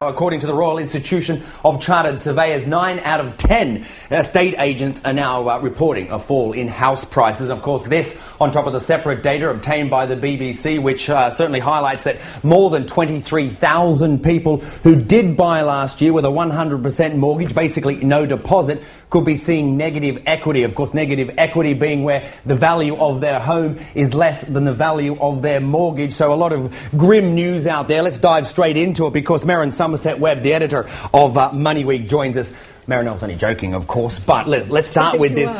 According to the Royal Institution of Chartered Surveyors, 9 out of 10 estate agents are now reporting a fall in house prices. Of course, this on top of the separate data obtained by the BBC, which certainly highlights that more than 23,000 people who did buy last year with a 100% mortgage, basically no deposit, could be seeing negative equity. Of course, negative equity being where the value of their home is less than the value of their mortgage. So a lot of grim news out there. Let's dive straight into it because Merryn Somerset Webb, the editor of MoneyWeek, joins us. Merryn, I was only joking, of course, but let's start with this.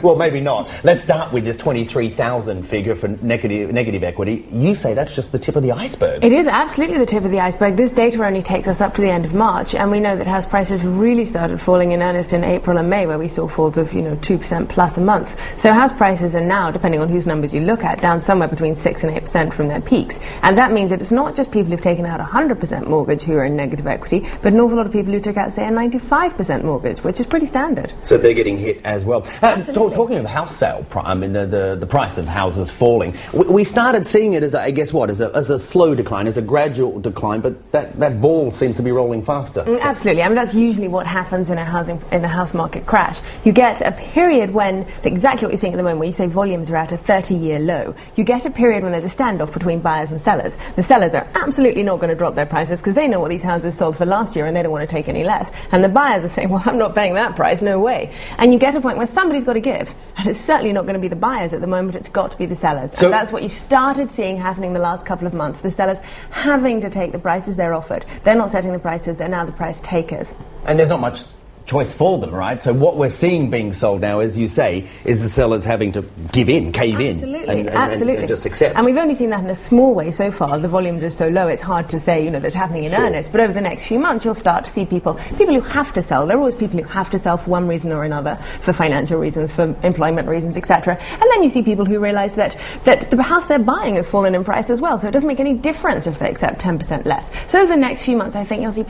Well, maybe not. Let's start with this 23,000 figure for negative equity. You say that's just the tip of the iceberg. It is absolutely the tip of the iceberg. This data only takes us up to the end of March, and we know that house prices really started falling in earnest in April and May, where we saw falls of 2% plus a month. So house prices are now, depending on whose numbers you look at, down somewhere between 6 and 8% from their peaks. And that means that it's not just people who've taken out a 100% mortgage who are in negative equity, but an awful lot of people who took out, say, a 95% mortgage, which is pretty standard. So they're getting hit as well. Talking of house sale, I mean the price of houses falling. We started seeing it as a, I guess what, as a slow decline, as a gradual decline, but that ball seems to be rolling faster. Absolutely. I mean that's usually what happens in a house market crash. You get a period when exactly what you're seeing at the moment, where you say volumes are at a 30-year low. You get a period when there's a standoff between buyers and sellers. The sellers are absolutely not going to drop their prices because they know what these houses sold for last year and they don't want to take any less. And the buyers are saying, well, I'm not paying that price, no way. And you get a point where somebody's got to give. And it's certainly not going to be the buyers at the moment, it's got to be the sellers. So and that's what you've started seeing happening the last couple of months. The sellers having to take the prices they're offered. They're not setting the prices, they're now the price takers. And there's not much choice for them, right? So what we're seeing being sold now, as you say, is the sellers having to give in, cave in, and just accept. And we've only seen that in a small way so far. The volumes are so low, it's hard to say, that's happening in earnest. But over the next few months, you'll start to see people who have to sell. There are always people who have to sell for one reason or another, for financial reasons, for employment reasons, etc. And then you see people who realise that the house they're buying has fallen in price as well. So it doesn't make any difference if they accept 10% less. So over the next few months, I think you'll see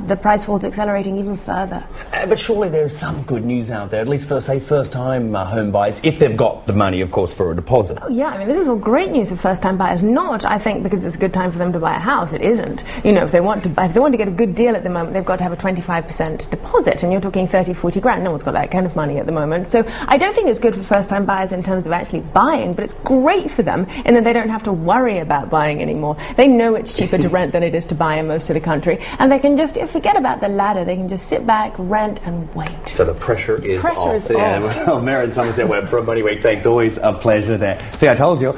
the price falls accelerating even further. But surely there's some good news out there, at least for, say, first-time home buyers, if they've got the money, of course, for a deposit. Oh, yeah, I mean, this is all great news for first-time buyers. Not, I think, because it's a good time for them to buy a house. It isn't. If they want to get a good deal at the moment, they've got to have a 25% deposit, and you're talking 30, 40 grand. No one's got that kind of money at the moment. So I don't think it's good for first-time buyers in terms of actually buying, but it's great for them in that they don't have to worry about buying anymore. They know it's cheaper to rent than it is to buy in most of the country, and they can just forget about the ladder. They can just sit back, rent, and wait. So the pressure is off. Yeah, well, Merryn Somerset Webb from MoneyWeek, thanks. Always a pleasure there. See, I told you.